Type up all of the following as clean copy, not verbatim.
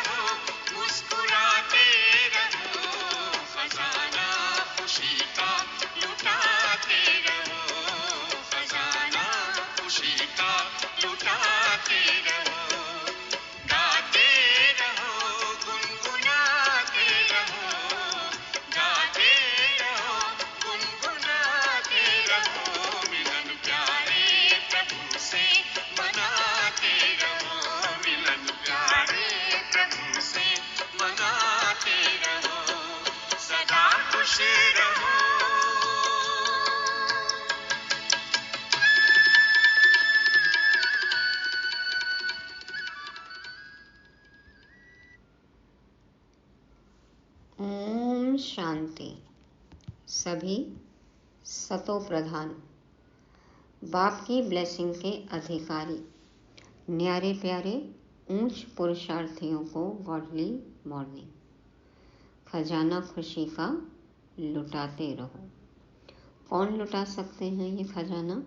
रहो, मुस्कुराते रहो, खजाना खुशी का लुटाते रहो, खजाना खुशी का लुटाते रहो, गाते रहो, गुनगुनाते रहो, गाते रहो, गुनगुनाते रहो, मिलन प्यारे प्रभु से मनाते रहो, मिलन प्यारे प्रभु से मनाते रहो, सदा खुश रहो। ओम शांति। सभी सतो प्रधान, बाप की ब्लेसिंग के अधिकारी, न्यारे प्यारे ऊंच पुरुषार्थियों को गॉडली मॉर्निंग। खजाना खुशी का लुटाते रहो। कौन लुटा सकते हैं ये खजाना?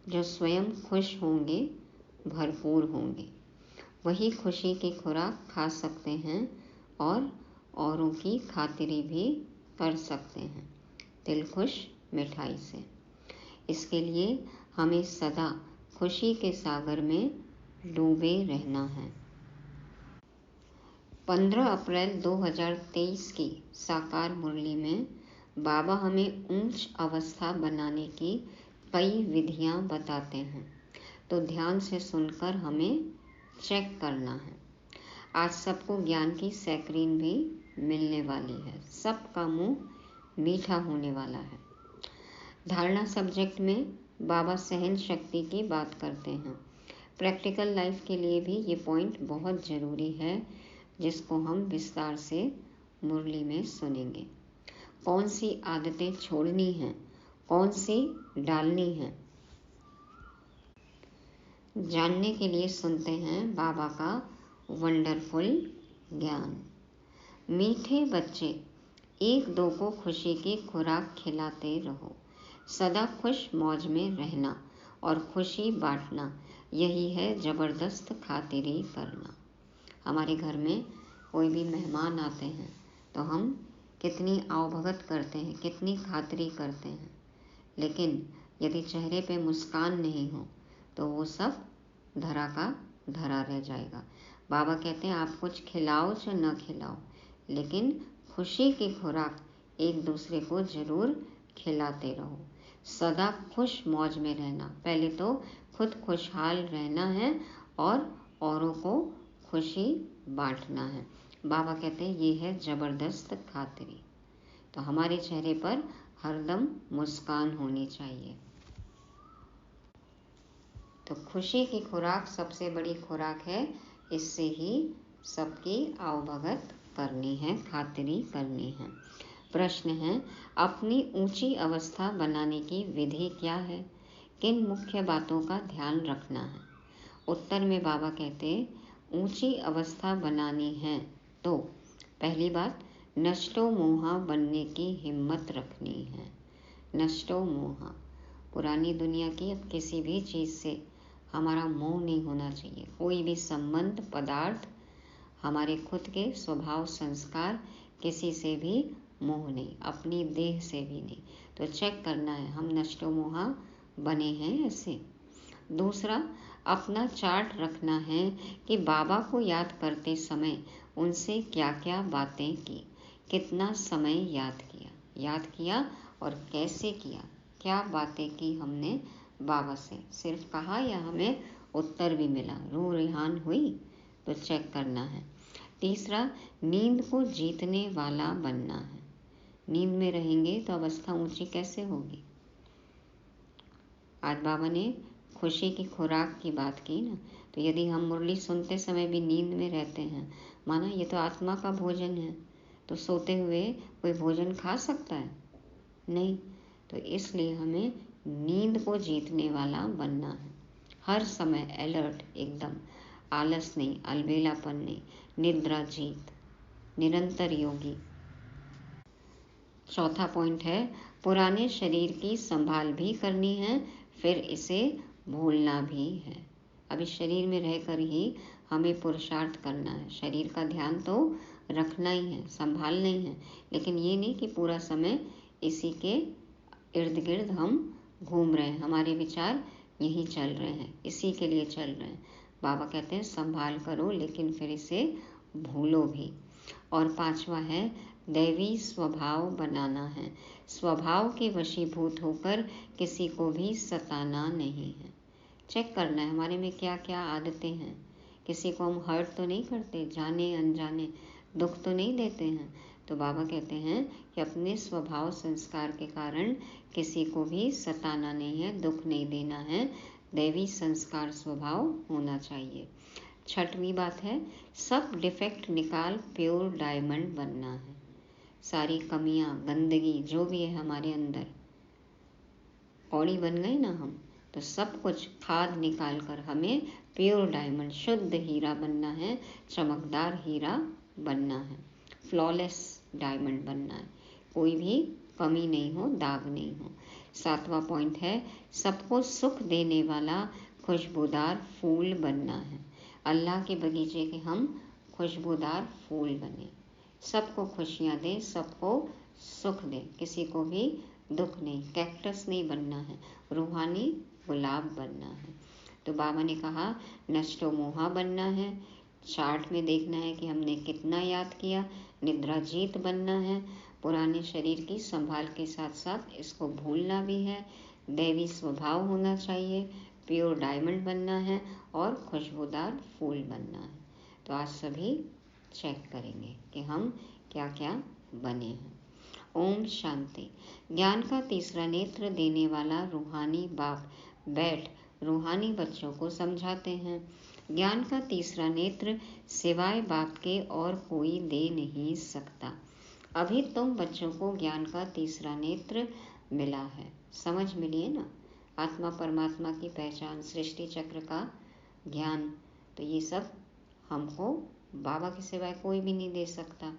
जो स्वयं खुश होंगे, भरपूर होंगे, वही खुशी की खुराक खा सकते हैं और औरों की खातिरी भी कर सकते हैं, दिल खुश मिठाई से। इसके लिए हमें सदा खुशी के सागर में डूबे रहना है। 15 अप्रैल 2023 की साकार मुरली में बाबा हमें उच्च अवस्था बनाने की कई विधियां बताते हैं, तो ध्यान से सुनकर हमें चेक करना है। आज सबको ज्ञान की सैकरीन भी मिलने वाली है, सबका मुंह मीठा होने वाला है। धारणा सब्जेक्ट में बाबा सहन शक्ति की बात करते हैं। प्रैक्टिकल लाइफ के लिए भी ये पॉइंट बहुत ज़रूरी है, जिसको हम विस्तार से मुरली में सुनेंगे। कौन सी आदतें छोड़नी हैं, कौन सी डालनी हैं, जानने के लिए सुनते हैं बाबा का वंडरफुल ज्ञान। मीठे बच्चे, एक दो को खुशी की खुराक खिलाते रहो। सदा खुश मौज में रहना और खुशी बांटना, यही है ज़बरदस्त खातिरी करना। हमारे घर में कोई भी मेहमान आते हैं तो हम कितनी आवभगत करते हैं, कितनी खातिरी करते हैं, लेकिन यदि चेहरे पे मुस्कान नहीं हो तो वो सब धरा का धरा रह जाएगा। बाबा कहते हैं आप कुछ खिलाओ चाहे न खिलाओ, लेकिन खुशी की खुराक एक दूसरे को जरूर खिलाते रहो। सदा खुश मौज में रहना, पहले तो खुद खुशहाल रहना है और औरों को खुशी बांटना है। बाबा कहते हैं ये है ज़बरदस्त खातिरी। तो हमारे चेहरे पर हरदम मुस्कान होनी चाहिए। तो खुशी की खुराक सबसे बड़ी खुराक है, इससे ही सबकी आवभगत करनी है, खातिरी करनी है। प्रश्न है, अपनी ऊंची अवस्था बनाने की विधि क्या है? किन मुख्य बातों का ध्यान रखना है? उत्तर में बाबा कहते ऊंची अवस्था बनानी है तो पहली बात, नष्टो मोहा बनने की हिम्मत रखनी है। नष्टो मोहा, पुरानी दुनिया की किसी भी चीज़ से हमारा मोह नहीं होना चाहिए। कोई भी संबंध, पदार्थ, हमारे खुद के स्वभाव, संस्कार, किसी से भी मोह नहीं, अपनी देह से भी नहीं। तो चेक करना है हम नष्टो मोहा बने हैं ऐसे। दूसरा, अपना चार्ट रखना है कि बाबा को याद करते समय उनसे क्या क्या बातें की, कितना समय याद किया और कैसे किया, क्या बातें की हमने बाबा से, सिर्फ कहा या हमें उत्तर भी मिला, रूह रिहान हुई, तो चेक करना है। तीसरा, नींद को जीतने वाला बनना है। नींद में रहेंगे तो अवस्था ऊंची कैसे होगी? आज बाबा ने खुशी की खुराक की बात की ना, तो यदि हम मुरली सुनते समय भी नींद में रहते हैं, माना ये तो आत्मा का भोजन है, तो सोते हुए कोई भोजन खा सकता है? नहीं। तो इसलिए हमें नींद को जीतने वाला बनना है। हर समय अलर्ट, एकदम आलस नहीं, अलबेलापन नहीं, निद्रा जीत, निरंतर योगी। चौथा पॉइंट है, पुराने शरीर की संभाल भी करनी है, फिर इसे भूलना भी है। अब इस शरीर में रहकर ही हमें पुरुषार्थ करना है। शरीर का ध्यान तो रखना ही है, संभालना ही है, लेकिन ये नहीं कि पूरा समय इसी के इर्द गिर्द हम घूम रहे हैं, हमारे विचार यही चल रहे हैं, इसी के लिए चल रहे हैं। बाबा कहते हैं संभाल करो, लेकिन फिर इसे भूलो भी। और 5वां है दैवी स्वभाव बनाना है। स्वभाव के वशीभूत होकर किसी को भी सताना नहीं है। चेक करना है हमारे में क्या क्या आदतें हैं। किसी को हम हर्ट तो नहीं करते, जाने अनजाने दुख तो नहीं देते हैं। तो बाबा कहते हैं कि अपने स्वभाव संस्कार के कारण किसी को भी सताना नहीं है, दुख नहीं देना है। दैवी संस्कार स्वभाव होना चाहिए। 6वीं बात है सब डिफेक्ट निकाल प्योर डायमंड बनना है। सारी कमियां, गंदगी जो भी है हमारे अंदर, कौड़ी बन गए ना हम, तो सब कुछ खाद निकाल कर हमें प्योर डायमंड, शुद्ध हीरा बनना है, चमकदार हीरा बनना है, फ्लॉलेस डायमंड बनना है, कोई भी कमी नहीं हो, दाग नहीं हो। 7वां पॉइंट है सबको सुख देने वाला खुशबूदार फूल बनना है। अल्लाह के बगीचे के हम खुशबूदार फूल बने, सबको खुशियाँ दें, सबको सुख दें, किसी को भी दुख नहीं। कैक्टस नहीं बनना है, रूहानी गुलाब बनना है। तो बाबा ने कहा नष्टो मोहा बनना है। चार्ट में देखना है कि हमने कितना याद किया। निद्रा जीत बनना है, पुराने शरीर की संभाल के साथ साथ इसको भूलना भी है। दैवी स्वभाव होना चाहिए, प्योर डायमंड बनना है और खुशबूदार फूल बनना है। तो आज सभी चेक करेंगे कि हम क्या क्या बने हैं। ओम शांति। ज्ञान का तीसरा नेत्र देने वाला रूहानी बाप बैठ रूहानी बच्चों को समझाते हैं। ज्ञान का तीसरा नेत्र सिवाय बाप के और कोई दे नहीं सकता। अभी तुम बच्चों को ज्ञान का तीसरा नेत्र मिला है, समझ मिली है ना, आत्मा परमात्मा की पहचान, सृष्टि चक्र का ज्ञान। तो ये सब हमको बाबा के सिवाय कोई भी नहीं दे सकता।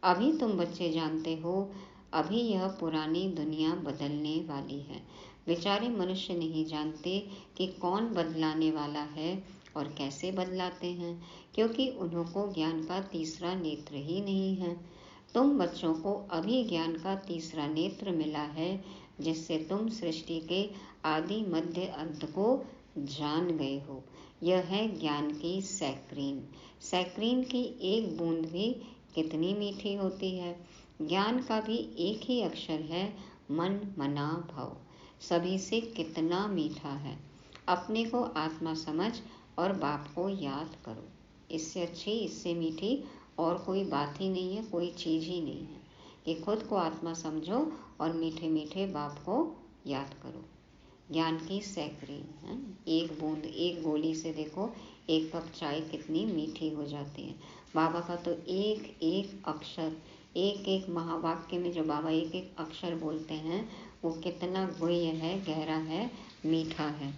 अभी तुम बच्चे जानते हो, अभी यह पुरानी दुनिया बदलने वाली है। बेचारे मनुष्य नहीं जानते कि कौन बदलाने वाला है और कैसे बदलाते हैं, क्योंकि उनको ज्ञान का तीसरा नेत्र ही नहीं है। तुम बच्चों को अभी ज्ञान का तीसरा नेत्र मिला है, जिससे तुम सृष्टि के आदि मध्य अंत को जान गए हो। यह है ज्ञान की सैक्रीन। सैक्रीन की एक बूंद भी कितनी मीठी होती है। ज्ञान का भी एक ही अक्षर है, मन मना भव, सभी से कितना मीठा है। अपने को आत्मा समझ और बाप को याद करो। इससे अच्छी, इससे मीठी और कोई बात ही नहीं है, कोई चीज़ ही नहीं है कि खुद को आत्मा समझो और मीठे मीठे बाप को याद करो। ज्ञान की सैकड़ीन है, एक बूंद, एक गोली से देखो एक कप चाय कितनी मीठी हो जाती है। बाबा का तो एक एक अक्षर, एक एक महावाक्य में जो बाबा एक एक अक्षर बोलते हैं वो कितना गुह्य है, गहरा है, मीठा है।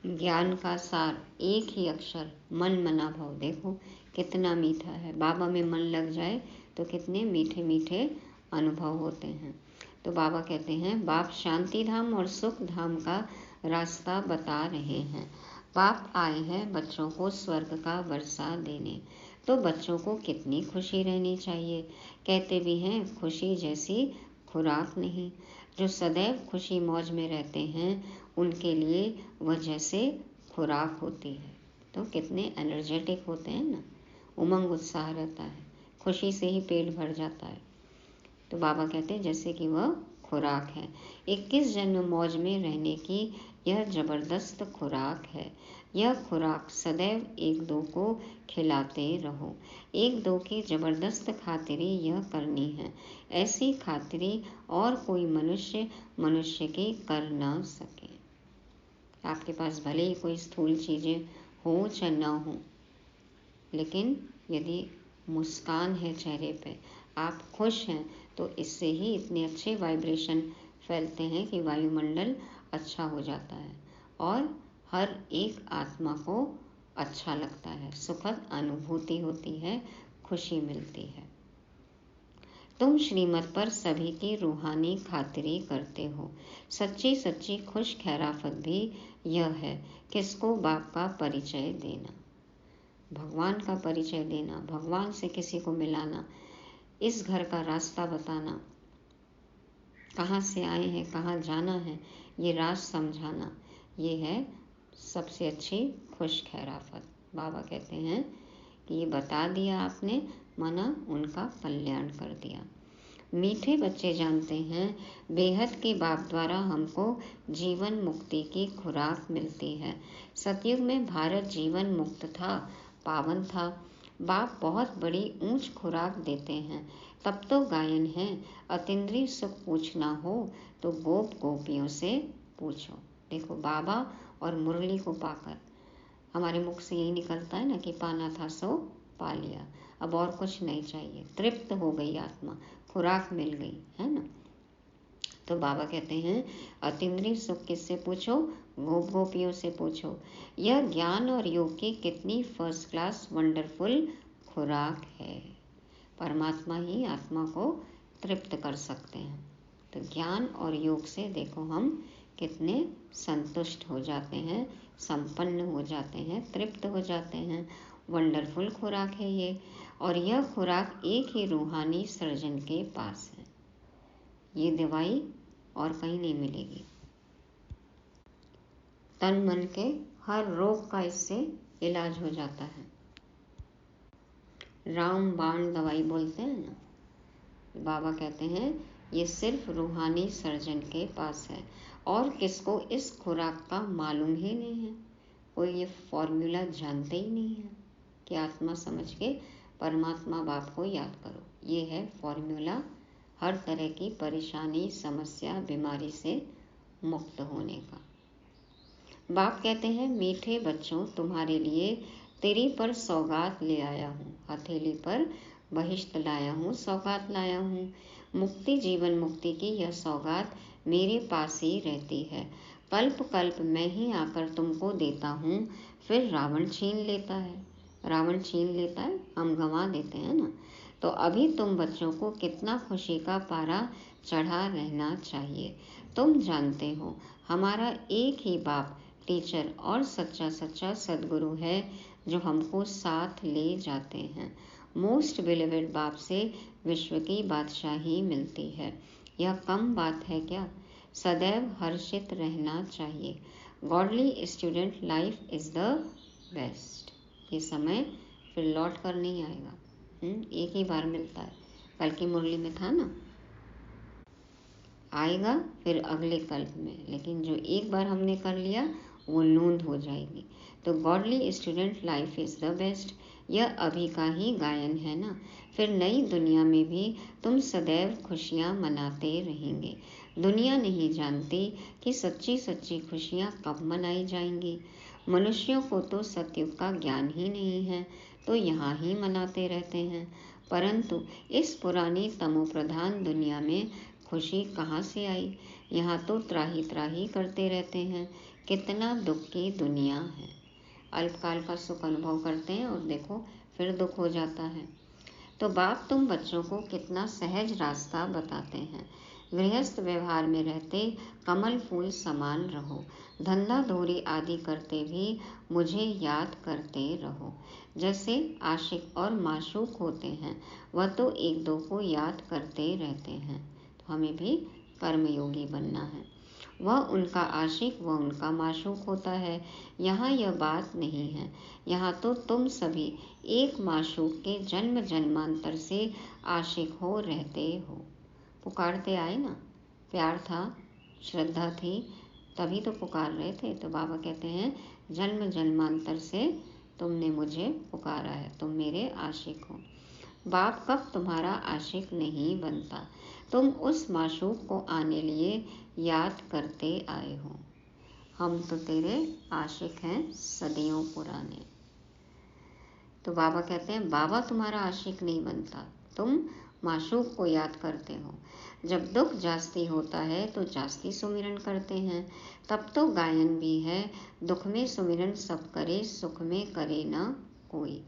ज्ञान का सार एक ही अक्षर, मन मना भव, देखो कितना मीठा है। बाबा में मन लग जाए तो कितने मीठे मीठे अनुभव होते हैं। तो बाबा कहते हैं बाप शांति धाम और सुख धाम का रास्ता बता रहे हैं। बाप आए हैं बच्चों को स्वर्ग का वर्षा देने। तो बच्चों को कितनी खुशी रहनी चाहिए। कहते भी हैं खुशी जैसी खुराक नहीं। जो सदैव खुशी मौज में रहते हैं उनके लिए वह जैसे खुराक होती है। तो कितने एनर्जेटिक होते हैं ना, उमंग उत्साह रहता है, खुशी से ही पेट भर जाता है। तो बाबा कहते हैं जैसे कि वह खुराक है। 21 जन्म मौज में रहने की यह जबरदस्त खुराक है। यह खुराक सदैव एक दो को खिलाते रहो। एक दो की जबरदस्त खातिरी यह करनी है। ऐसी खातिरी और कोई मनुष्य की कर न सके। आपके पास भले ही कोई स्थूल चीज़ें हो चाहे ना हो, लेकिन यदि मुस्कान है चेहरे पे, आप खुश हैं, तो इससे ही इतने अच्छे वाइब्रेशन फैलते हैं कि वायुमंडल अच्छा हो जाता है और हर एक आत्मा को अच्छा लगता है, सुखद अनुभूति होती है, खुशी मिलती है। तुम श्रीमत पर सभी की रूहानी खातिरी करते हो। सच्ची सच्ची खुश खैराफत भी यह है, किसको बाप का परिचय देना, भगवान का परिचय देना, भगवान से किसी को मिलाना, इस घर का रास्ता बताना, कहाँ से आए हैं, कहाँ जाना है, ये राज समझाना, ये है सबसे अच्छी खुश खैराफत। बाबा कहते हैं कि ये बता दिया आपने, माना उनका कल्याण कर दिया। मीठे बच्चे जानते हैं बेहद के बाप द्वारा हमको जीवन मुक्ति की खुराक मिलती है। सतयुग में भारत जीवन मुक्त था, पावन था। बाप बहुत बड़ी ऊंच खुराक देते हैं। तब तो गायन है, अतीन्द्रिय सुख पूछना हो तो गोप गोपियों से पूछो। देखो बाबा और मुरली को पाकर हमारे मुख से यही निकलता है ना कि पाना था सो पा लिया, अब और कुछ नहीं चाहिए, तृप्त हो गई आत्मा, खुराक मिल गई है ना। तो बाबा कहते हैं अतीन्द्रिय सुख किससे पूछो, गोप गोपियों से पूछो। यह ज्ञान और योग की कितनी फर्स्ट क्लास वंडरफुल खुराक है। परमात्मा ही आत्मा को तृप्त कर सकते हैं। तो ज्ञान और योग से देखो हम कितने संतुष्ट हो जाते हैं, संपन्न हो जाते हैं, तृप्त हो जाते हैं। वंडरफुल खुराक है ये, और यह खुराक एक ही रूहानी सर्जन के पास है। ये दवाई और कहीं नहीं मिलेगी। तन मन के हर रोग का इससे इलाज हो जाता है। राम बाण दवाई बोलते हैं ना, बाबा कहते हैं ये सिर्फ रूहानी सर्जन के पास है, और किसको इस खुराक का मालूम ही नहीं है। कोई ये फॉर्मूला जानते ही नहीं है कि आत्मा समझ के परमात्मा बाप को याद करो। ये है फॉर्मूला हर तरह की परेशानी, समस्या, बीमारी से मुक्त होने का। बाप कहते हैं मीठे बच्चों, तुम्हारे लिए तेरी पर सौगात ले आया हूँ, हथेली पर बहिश्त लाया हूँ, सौगात लाया हूँ। मुक्ति, जीवन मुक्ति की यह सौगात मेरे पास ही रहती है। कल्प कल्प मैं ही आकर तुमको देता हूँ, फिर रावण छीन लेता है। रावण छीन लेता है, हम गंवा देते हैं ना। तो अभी तुम बच्चों को कितना खुशी का पारा चढ़ा रहना चाहिए। तुम जानते हो हमारा एक ही बाप टीचर और सच्चा सच्चा सदगुरु है, जो हमको साथ ले जाते हैं। मोस्ट बिलीवेड बाप से विश्व की बादशाही मिलती है। यह कम बात है क्या? सदैव हर्षित रहना चाहिए। Godly student life is the best. ये समय फिर लौट कर नहीं आएगा, एक ही बार मिलता है। कल की मुरली में था ना, आएगा फिर अगले कल्प में, लेकिन जो एक बार हमने कर लिया वो नूंद हो जाएगी। तो godly student life is the best, यह अभी का ही गायन है ना। फिर नई दुनिया में भी तुम सदैव खुशियाँ मनाते रहेंगे। दुनिया नहीं जानती कि सच्ची सच्ची खुशियाँ कब मनाई जाएंगी। मनुष्यों को तो सतयुग का ज्ञान ही नहीं है, तो यहाँ ही मनाते रहते हैं। परंतु इस पुरानी तमोप्रधान दुनिया में खुशी कहाँ से आई? यहाँ तो त्राही त्राही करते रहते हैं। कितना दुख की दुनिया है। अल्पकाल का सुख अनुभव करते हैं और देखो फिर दुख हो जाता है। तो बाप तुम बच्चों को कितना सहज रास्ता बताते हैं। गृहस्थ व्यवहार में रहते कमल फूल समान रहो। धंधा धोरी आदि करते भी मुझे याद करते रहो। जैसे आशिक और माशूक होते हैं, वह तो एक दो को याद करते रहते हैं। तो हमें भी कर्मयोगी बनना है। वह उनका आशिक, वह उनका माशूक होता है। यहाँ यह बात नहीं है। यहाँ तो तुम सभी एक माशूक के जन्म जन्मांतर से आशिक हो रहते हो। पुकारते आए ना, प्यार था, श्रद्धा थी, तभी तो पुकार रहे थे। तो बाबा कहते हैं जन्म जन्मांतर से तुमने मुझे पुकारा है, तुम मेरे आशिक हो। बाप कब तुम्हारा आशिक नहीं बनता? तुम उस माशूक को आने लिए याद करते आए हो। हम तो तेरे आशिक हैं सदियों पुराने। तो बाबा कहते हैं बाबा तुम्हारा आशिक नहीं बनता, तुम माशूक को याद करते हो। जब दुख जास्ती होता है तो जास्ती सुमिरन करते हैं। तब तो गायन भी है, दुख में सुमिरन सब करे, सुख में करे ना कोई।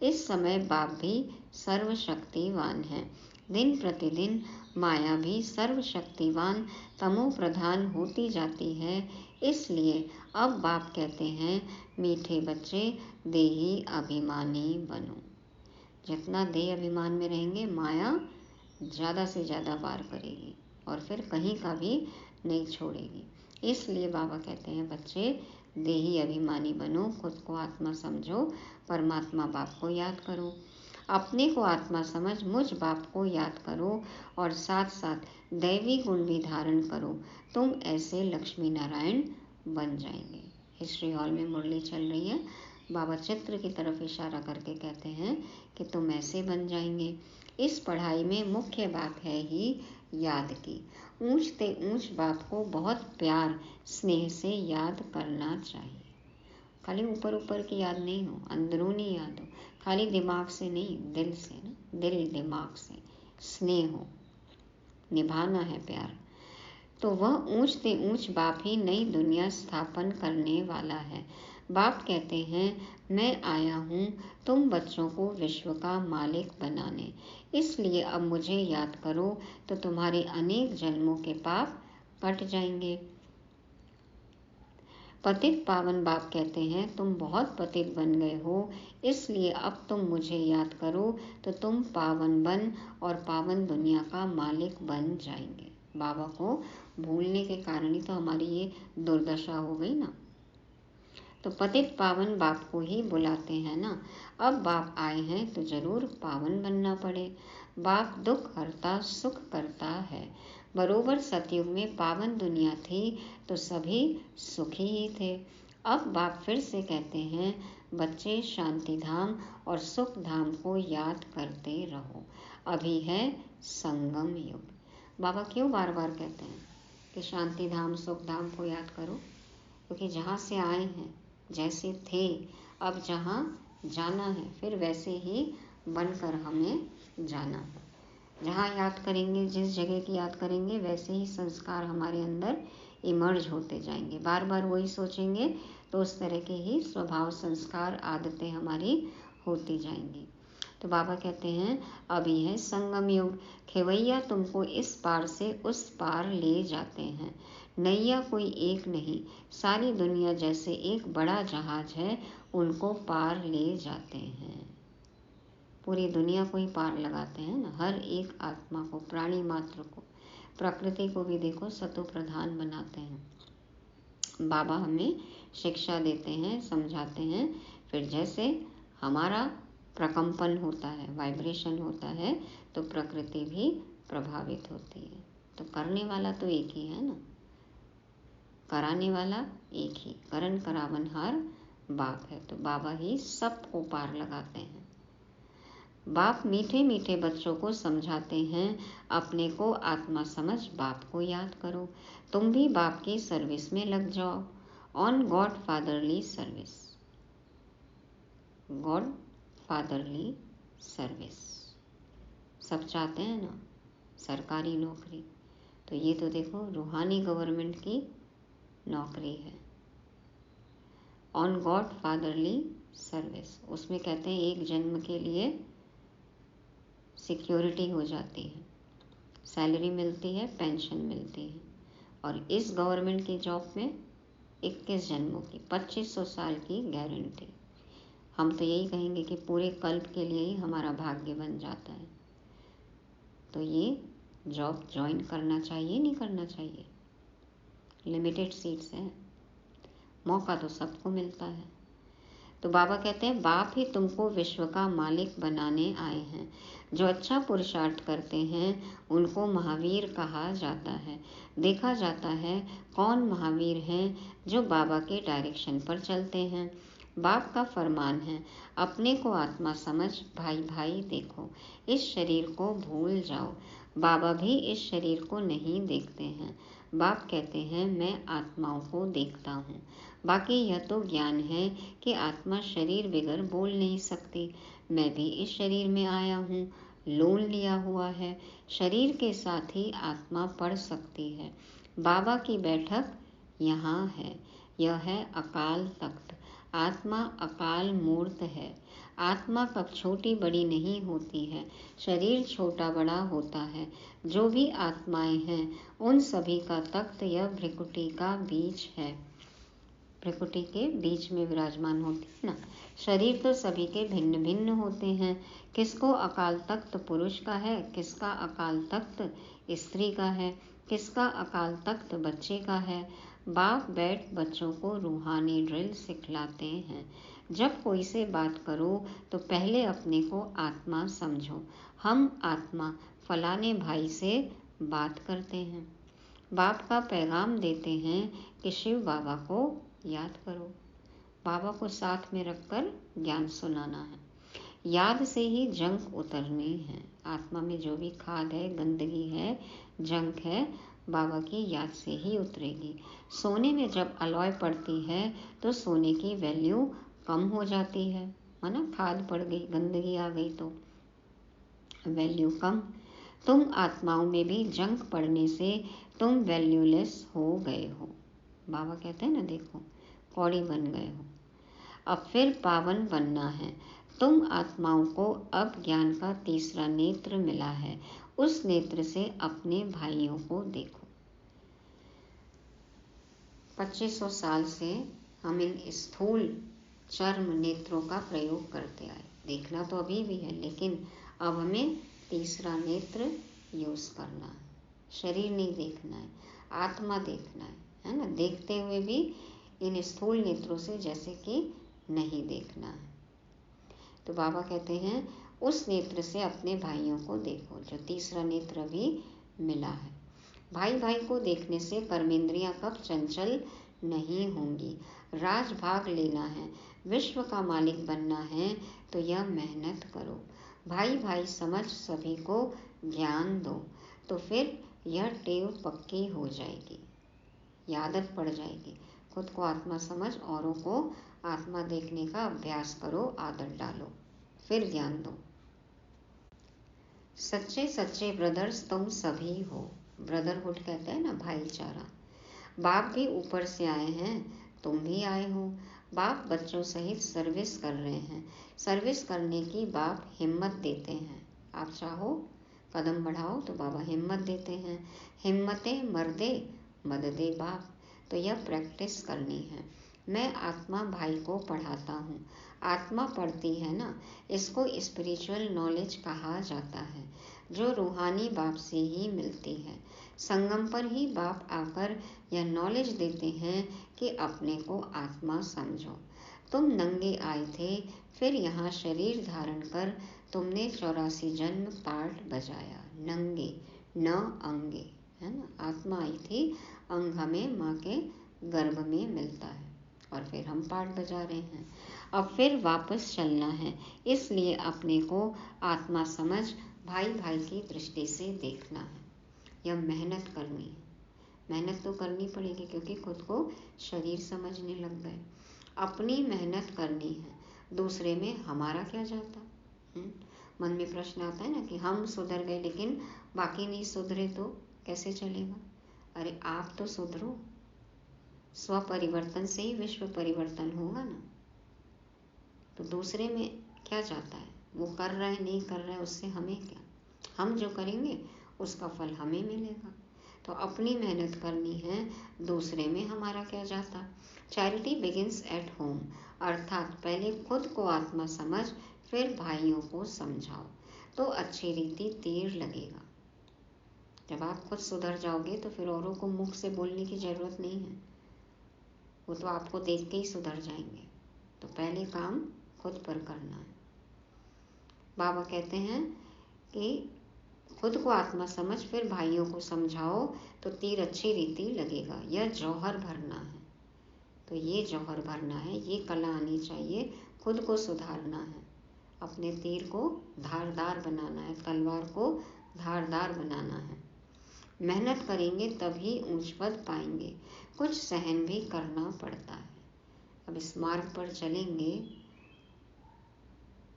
इस समय बाप भी सर्वशक्तिवान है। दिन प्रतिदिन माया भी सर्वशक्तिवान तमो प्रधान होती जाती है। इसलिए अब बाप कहते हैं, मीठे बच्चे देही अभिमानी बनो। जितना देह अभिमान में रहेंगे माया ज़्यादा से ज़्यादा वार करेगी और फिर कहीं का भी नहीं छोड़ेगी। इसलिए बाबा कहते हैं, बच्चे देही अभिमानी बनो, खुद को आत्मा समझो, परमात्मा बाप को याद करो, अपने को आत्मा समझ मुझ बाप को याद करो और साथ साथ दैवी गुण भी धारण करो। तुम ऐसे लक्ष्मी नारायण बन जाएंगे। हिस्ट्री हॉल में मुरली चल रही है। बाबा चित्र की तरफ इशारा करके कहते हैं कि तुम ऐसे बन जाएंगे। इस पढ़ाई में मुख्य बात है ही याद की। ऊंचते ऊंच बाप को बहुत प्यार स्नेह से याद करना चाहिए। खाली ऊपर ऊपर की याद नहीं हो, अंदरूनी याद हो, खाली दिमाग से नहीं, दिल से ना, दिल दिमाग से स्नेह हो, निभाना है प्यार। तो वह ऊंचते ऊंच बाप ही नई दुनिया स्थापन करने वाला है। बाप कहते हैं, मैं आया हूँ तुम बच्चों को विश्व का मालिक बनाने। इसलिए अब मुझे याद करो तो तुम्हारे अनेक जन्मों के पाप कट जाएंगे। पतित पावन बाप कहते हैं, तुम बहुत पतित बन गए हो, इसलिए अब तुम मुझे याद करो तो तुम पावन बन और पावन दुनिया का मालिक बन जाएंगे। बाबा को भूलने के कारण ही तो हमारी ये दुर्दशा हो गई ना। तो पतित पावन बाप को ही बुलाते हैं ना। अब बाप आए हैं तो जरूर पावन बनना पड़े। बाप दुख हरता सुख करता है। बरोबर सतयुग में पावन दुनिया थी तो सभी सुखी ही थे। अब बाप फिर से कहते हैं, बच्चे शांति धाम और सुख धाम को याद करते रहो। अभी है संगम युग। बाबा क्यों बार बार कहते हैं कि शांति धाम सुख धाम को याद करो? क्योंकि जहाँ से आए हैं, जैसे थे, अब जहाँ जाना है फिर वैसे ही बनकर हमें जाना है। जहाँ याद करेंगे, जिस जगह की याद करेंगे, वैसे ही संस्कार हमारे अंदर इमर्ज होते जाएंगे। बार बार वही सोचेंगे तो उस तरह के ही स्वभाव संस्कार आदतें हमारी होती जाएंगी। तो बाबा कहते हैं, अभी है संगम युग। खेवैया तुमको इस पार से उस पार ले जाते हैं। नैया कोई एक नहीं, सारी दुनिया जैसे एक बड़ा जहाज है, उनको पार ले जाते हैं। पूरी दुनिया को ही पार लगाते हैं ना। हर एक आत्मा को, प्राणी मात्र को, प्रकृति को भी देखो सतो प्रधान बनाते हैं। बाबा हमें शिक्षा देते हैं, समझाते हैं। फिर जैसे हमारा प्रकंपन होता है, वाइब्रेशन होता है, तो प्रकृति भी प्रभावित होती है। तो करने वाला तो एक ही है ना, कराने वाला एक ही, करण करावनहार बाप है। तो बाबा ही सबको पार लगाते हैं। बाप मीठे मीठे बच्चों को समझाते हैं, अपने को आत्मा समझ बाप को याद करो। तुम भी बाप की सर्विस में लग जाओ। On God fatherly service. God fatherly service सब चाहते हैं ना, सरकारी नौकरी। तो ये तो देखो रूहानी गवर्नमेंट की नौकरी है, ऑन गॉड फादरली सर्विस। उसमें कहते हैं एक जन्म के लिए सिक्योरिटी हो जाती है, सैलरी मिलती है, पेंशन मिलती है। और इस गवर्नमेंट की जॉब में 21 जन्मों की 2500 साल की गारंटी। हम तो यही कहेंगे कि पूरे कल्प के लिए ही हमारा भाग्य बन जाता है। तो ये जॉब ज्वाइन करना चाहिए, नहीं करना चाहिए? लिमिटेड सीट्स हैं, मौका तो सबको मिलता है। तो बाबा कहते हैं, बाप ही तुमको विश्व का मालिक बनाने आए हैं। जो अच्छा पुरुषार्थ करते हैं उनको महावीर कहा जाता है। देखा जाता है कौन महावीर हैं, जो बाबा के डायरेक्शन पर चलते हैं। बाप का फरमान है, अपने को आत्मा समझ भाई भाई देखो, इस शरीर को भूल जाओ। बाबा भी इस शरीर को नहीं देखते हैं। बाप कहते हैं, मैं आत्माओं को देखता हूँ। बाकी यह तो ज्ञान है कि आत्मा शरीर बगैर बोल नहीं सकती। मैं भी इस शरीर में आया हूँ, लोन लिया हुआ है। शरीर के साथ ही आत्मा पढ़ सकती है। बाबा की बैठक यहाँ है। यह है अकाल तख्त। आत्मा अकाल मूर्त है। आत्मा कब छोटी बड़ी नहीं होती है, शरीर छोटा बड़ा होता है। जो भी आत्माएं हैं उन सभी का तख्त यह भ्रिकुटी का बीज है। भ्रिकुटी के बीच में विराजमान होती है ना। शरीर तो सभी के भिन्न भिन्न होते हैं। किसको अकाल तख्त पुरुष का है, किसका अकाल तख्त स्त्री का है, किसका अकाल तख्त बच्चे का है। बाप बैठ बच्चों को रूहानी ड्रिल सिखलाते हैं। जब कोई से बात करो तो पहले अपने को आत्मा समझो। हम आत्मा फलाने भाई से बात करते हैं। बाप का पैगाम देते हैं कि शिव बाबा को याद करो। बाबा को साथ में रखकर ज्ञान सुनाना है। याद से ही जंक उतरनी है। आत्मा में जो भी खाद है, गंदगी है, जंक है, बाबा की याद से ही उतरेगी। सोने में जब अलॉय पड़ती है तो सोने की वैल्यू कम हो जाती है ना। खाद पड़ गई, गंदगी आ गई तो वैल्यू कम। तुम आत्माओं में भी जंक पड़ने से तुम वैल्यूलेस हो गए हो। बाबा कहते हैं ना, देखो कौड़ी बन गए हो। अब फिर पावन बनना है। तुम आत्माओं को अब ज्ञान का तीसरा नेत्र मिला है। उस नेत्र से अपने भाइयों को देखो। 2500 साल से हम इन स्थूल चर्म नेत्रों का प्रयोग करते आए। देखना तो अभी भी है, लेकिन अब हमें तीसरा नेत्र यूज करना है। शरीर नहीं देखना है, आत्मा देखना है ना। देखते हुए भी इन स्थूल नेत्रों से जैसे कि नहीं देखना है। तो बाबा कहते हैं उस नेत्र से अपने भाइयों को देखो, जो तीसरा नेत्र अभी मिला है। भाई भाई को देखने से कर्मेंद्रियां कब चंचल नहीं होंगी। राज भाग लेना है, विश्व का मालिक बनना है तो यह मेहनत करो। भाई भाई समझ सभी को ज्ञान दो, तो फिर यह टेव पक्की हो जाएगी, ये आदत पड़ जाएगी। खुद को आत्मा समझ, औरों को आत्मा देखने का अभ्यास करो, आदत डालो, फिर ज्ञान दो। सच्चे सच्चे ब्रदर्स तुम सभी हो। ब्रदरहुड कहते हैं ना, भाईचारा। बाप भी ऊपर से आए हैं, तुम भी आए हो। बाप बच्चों सहित सर्विस कर रहे हैं। सर्विस करने की बाप हिम्मत देते हैं। आप चाहो कदम बढ़ाओ तो बाबा हिम्मत देते हैं। हिम्मतें मर्दे मददे बाप। तो यह प्रैक्टिस करनी है। मैं आत्मा भाई को पढ़ाता हूँ। आत्मा पढ़ती है ना, इसको स्पिरिचुअल नॉलेज कहा जाता है, जो रूहानी बाप से ही मिलती है। संगम पर ही बाप आकर यह नॉलेज देते हैं कि अपने को आत्मा समझो। तुम नंगे आए थे, फिर यहाँ शरीर धारण कर तुमने 84 जन्म पार्ट बजाया। नंगे न अंगे, है ना। आत्मा आई थी, अंग हमें माँ के गर्भ में मिलता है, और फिर हम पार्ट बजा रहे हैं। अब फिर वापस चलना है, इसलिए अपने को आत्मा समझ भाई भाई की दृष्टि से देखना है। यह मेहनत करनी है। मेहनत तो करनी पड़ेगी, क्योंकि खुद को शरीर समझने लग गए। अपनी मेहनत करनी है, दूसरे में हमारा क्या जाता। मन में प्रश्न आता है ना कि हम सुधर गए लेकिन बाकी नहीं सुधरे तो कैसे चलेगा। अरे आप तो सुधरो, स्व परिवर्तन से ही विश्व परिवर्तन होगा ना। तो दूसरे में क्या जाता है, वो कर रहा है नहीं कर रहा है, उससे हमें क्या। हम जो करेंगे उसका फल हमें मिलेगा। तो अपनी मेहनत करनी है, दूसरे में हमारा क्या जाता। चैरिटी बिगिंस एट होम, अर्थात पहले खुद को आत्मा समझ, फिर भाइयों को समझाओ, तो अच्छी रीति तीर लगेगा। जब आप खुद सुधर जाओगे तो फिर औरों को मुख से बोलने की जरूरत नहीं है, वो तो आपको देख के ही सुधर जाएंगे। तो पहले काम खुद पर करना है। बाबा कहते हैं कि खुद को आत्मा समझ, फिर भाइयों को समझाओ, तो तीर अच्छी रीति लगेगा। यह जौहर भरना है, तो ये जौहर भरना है, ये कला आनी चाहिए। खुद को सुधारना है, अपने तीर को धारदार बनाना है, तलवार को धारदार बनाना है। मेहनत करेंगे तभी ऊंच पद पाएंगे, कुछ सहन भी करना पड़ता है। अब इस मार्ग पर चलेंगे,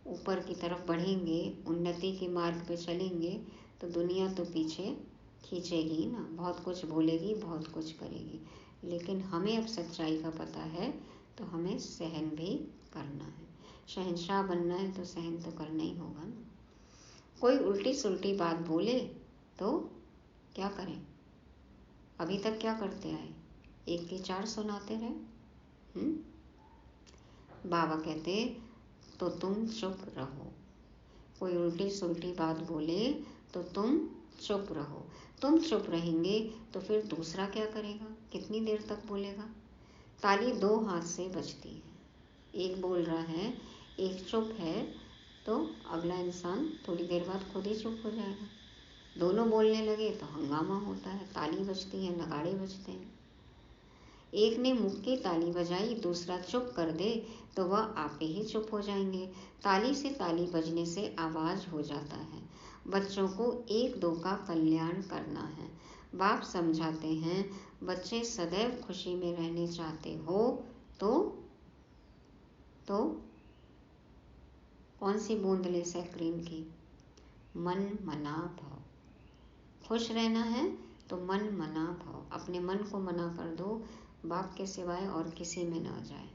ऊपर की तरफ बढ़ेंगे, उन्नति के मार्ग पे चलेंगे, तो दुनिया तो पीछे खींचेगी ना, बहुत कुछ बोलेगी, बहुत कुछ करेगी, लेकिन हमें अब सच्चाई का पता है तो हमें सहन भी करना है। शहंशाह बनना है तो सहन तो करना ही होगा ना। कोई उल्टी सुल्टी बात बोले तो क्या करें? अभी तक क्या करते आए? एक की चार सुनाते रहे। बाबा कहते तो तुम चुप रहो। कोई उल्टी सुल्टी बात बोले तो तुम चुप रहो। तुम चुप रहेंगे तो फिर दूसरा क्या करेगा? कितनी देर तक बोलेगा? ताली दो हाथ से बजती है। एक बोल रहा है, एक चुप है, तो अगला इंसान थोड़ी देर बाद खुद ही चुप हो जाएगा। दोनों बोलने लगे तो हंगामा होता है, ताली बजती है, नगाड़े बजते हैं। एक ने मुक्की ताली बजाई, दूसरा चुप कर दे तो वह आपे ही चुप हो जाएंगे। ताली से ताली बजने से आवाज हो जाता है। बच्चों को एक दो का कल्याण करना है। बाप समझाते हैं, बच्चे सदैव खुशी में रहने चाहते हो तो कौन सी बूंद ले सैक्रीन की? मन मना भाव। खुश रहना है तो मन मना भाव। अपने मन को मना कर दो, बाप के सिवाय और किसी में ना जाए।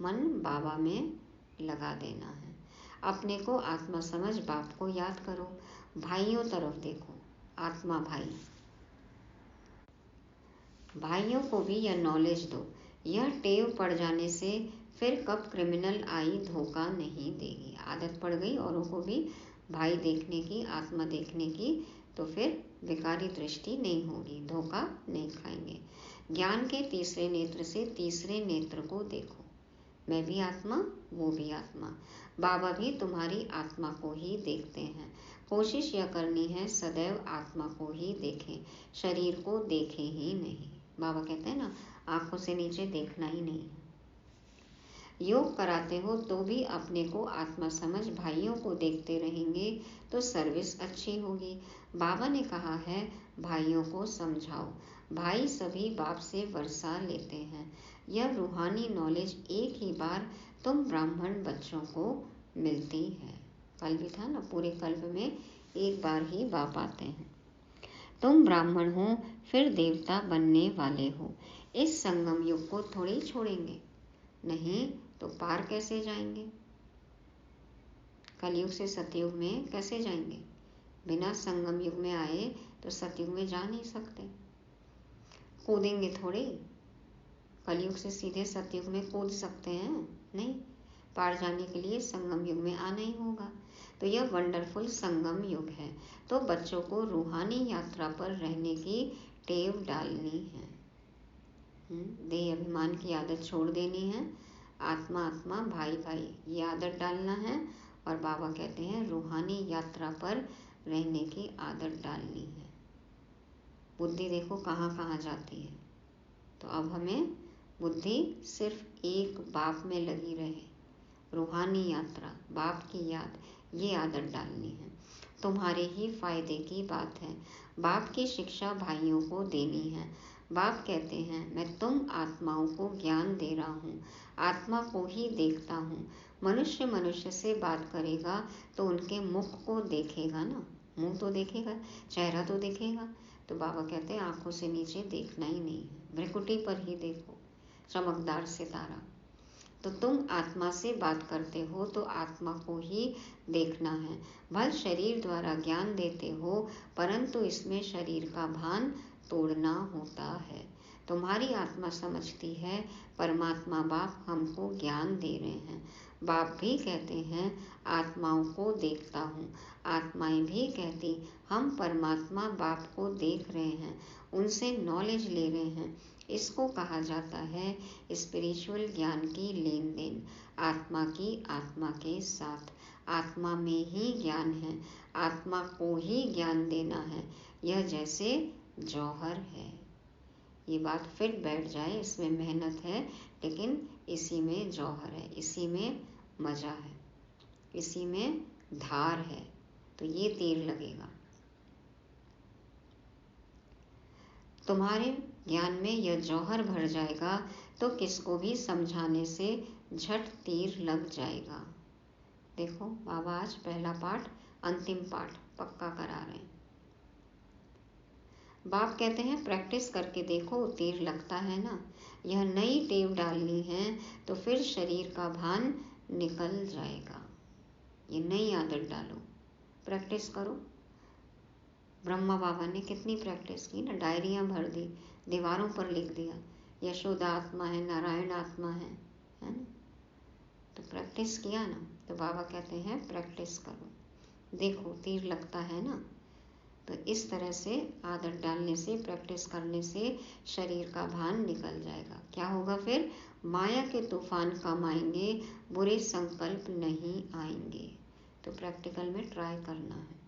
मन बाबा में लगा देना है। अपने को आत्मा समझ बाप को याद करो। भाइयों तरफ देखो, आत्मा भाई। भाइयों को भी यह नॉलेज दो। यह टेव पड़ जाने से फिर कब क्रिमिनल आई धोखा नहीं देगी। आदत पड़ गई औरों को भी भाई देखने की, आत्मा देखने की, तो फिर विकारी दृष्टि नहीं होगी, धोखा नहीं खाएंगे। ज्ञान के तीसरे नेत्र से तीसरे नेत्र को देखो। मैं भी आत्मा, वो भी आत्मा। बाबा भी तुम्हारी आत्मा को ही देखते हैं। कोशिश यह करनी है सदैव आत्मा को ही देखें, शरीर को देखें ही नहीं। बाबा कहते हैं ना, आंखों से नीचे देखना ही नहीं है। योग कराते हो तो भी अपने को आत्मा समझ भाइयों को देखते रहेंगे तो सर्विस अच्छी होगी। बाबा ने कहा है भाइयों को समझाओ। भाई सभी बाप से वर्षा लेते हैं। यह रूहानी नॉलेज एक ही बार तुम ब्राह्मण बच्चों को मिलती है। कल भी था ना, पूरे कल्प में एक बार ही बाप आते हैं। तुम ब्राह्मण हो, फिर देवता बनने वाले हो। इस संगम युग को थोड़ी छोड़ेंगे, नहीं तो पार कैसे जाएंगे? कलयुग से सतयुग में कैसे जाएंगे? बिना संगम युग में आए तो सतयुग में जा नहीं सकते। कूदेंगे थोड़े, कलयुग से सीधे सतयुग में कूद सकते हैं? नहीं, पार जाने के लिए संगम युग में आना ही होगा। तो यह वंडरफुल संगम युग है। तो बच्चों को रूहानी यात्रा पर रहने की टेव डालनी है। देह अभिमान की आदत छोड़ देनी है। आत्मा आत्मा, भाई भाई, ये आदत डालना है। और बाबा कहते हैं रूहानी यात्रा पर रहने की आदत डालनी है। बुद्धि देखो कहाँ कहाँ जाती है। तो अब हमें बुद्धि सिर्फ एक बाप में लगी रहे। रूहानी यात्रा, बाप की याद, ये आदत डालनी है। तुम्हारे ही फायदे की बात है। बाप की शिक्षा भाइयों को देनी है। बाप कहते हैं मैं तुम आत्माओं को ज्ञान दे रहा हूँ, आत्मा को ही देखता हूँ। मनुष्य मनुष्य से बात करेगा तो उनके मुख को देखेगा ना, मुंह तो देखेगा, चेहरा तो देखेगा। तो बाबा कहते हैं आंखों से नीचे देखना ही नहीं है, भ्रिकुटी पर ही देखो चमकदार सितारा। तो तुम आत्मा से बात करते हो तो आत्मा को ही देखना है। भल शरीर द्वारा ज्ञान देते हो, परंतु इसमें शरीर का भान तोड़ना होता है। तुम्हारी आत्मा समझती है परमात्मा बाप हमको ज्ञान दे रहे हैं। बाप भी कहते हैं आत्माओं को देखता हूँ। आत्माएं भी कहती हम परमात्मा बाप को देख रहे हैं, उनसे नॉलेज ले रहे हैं। इसको कहा जाता है स्पिरिचुअल ज्ञान की लेन देन, आत्मा की आत्मा के साथ। आत्मा में ही ज्ञान है, आत्मा को ही ज्ञान देना है। यह जैसे जौहर है। ये बात फिट बैठ जाए, इसमें मेहनत है लेकिन इसी में जौहर है, इसी में मजा है, इसी में धार है। तो ये तीर लगेगा। तुम्हारे ज्ञान में यह जौहर भर जाएगा तो किसको भी समझाने से झट तीर लग जाएगा। देखो बाबा आज पहला पाठ, अंतिम पाठ पक्का करा रहे हैं। बाप कहते हैं प्रैक्टिस करके देखो, तीर लगता है ना। यह नई टेव डालनी है तो फिर शरीर का भान निकल जाएगा। ये नई आदत डालो, प्रैक्टिस करो। ब्रह्मा बाबा ने कितनी प्रैक्टिस की ना, डायरियां भर दी, दीवारों पर लिख दिया यशोदा आत्मा है, नारायण आत्मा है ना। तो प्रैक्टिस किया ना, तो बाबा कहते हैं प्रैक्टिस करो, देखो तीर लगता है ना। तो इस तरह से आदत डालने से, प्रैक्टिस करने से शरीर का भान निकल जाएगा। क्या होगा फिर? माया के तूफान कम आएंगे, बुरे संकल्प नहीं आएंगे। तो प्रैक्टिकल में ट्राई करना है।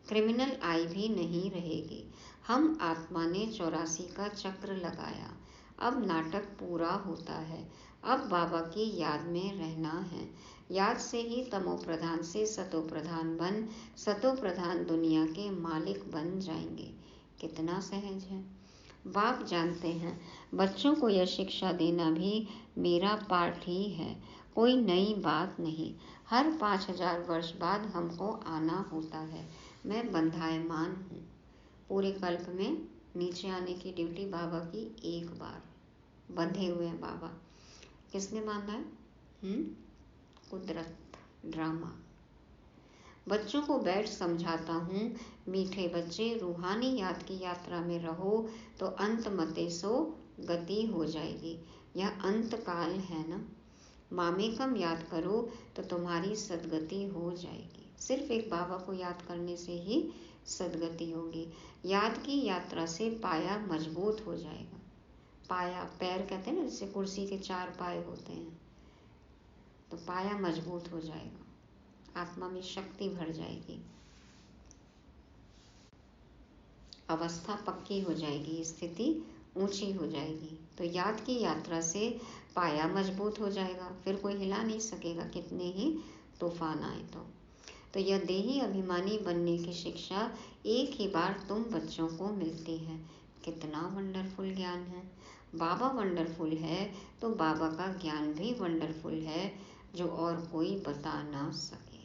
क्रिमिनल आई भी नहीं रहेगी। हम आत्मा ने 84 का चक्र लगाया, अब नाटक पूरा होता है। अब बाबा की याद में रहना है। याद से ही तमो प्रधान से सतो प्रधान बन, सतो प्रधान दुनिया के मालिक बन जाएंगे। कितना सहज है। बाप जानते हैं बच्चों को यह शिक्षा देना भी मेरा पाठ ही है, कोई नई बात नहीं। हर 5000 वर्ष बाद हमको आना होता है। मैं बंधायमान हूँ। पूरे कल्प में नीचे आने की ड्यूटी बाबा की एक बार। बंधे हुए हैं बाबा। किसने बांधा है? कुदरत, ड्रामा। बच्चों को बैठ समझाता हूँ, मीठे बच्चे रूहानी याद की यात्रा में रहो तो अंत मते सो गति हो जाएगी। यह अंत काल है ना। मामेकम याद करो तो तुम्हारी सदगति हो जाएगी। सिर्फ एक बाबा को याद करने से ही सदगति होगी। याद की यात्रा से पाया मजबूत हो जाएगा। पाया, पैर कहते हैं ना, जैसे कुर्सी के 4 पाए होते हैं, तो पाया मजबूत हो जाएगा, आत्मा में शक्ति भर जाएगी, अवस्था पक्की हो जाएगी, स्थिति ऊंची हो जाएगी। तो याद की यात्रा से पाया मजबूत हो जाएगा, फिर कोई हिला नहीं सकेगा कितने ही तूफान आए। तो यह देही अभिमानी बनने की शिक्षा एक ही बार तुम बच्चों को मिलती है। कितना वंडरफुल ज्ञान है। बाबा वंडरफुल है तो बाबा का ज्ञान भी वंडरफुल है, जो और कोई बता ना सके।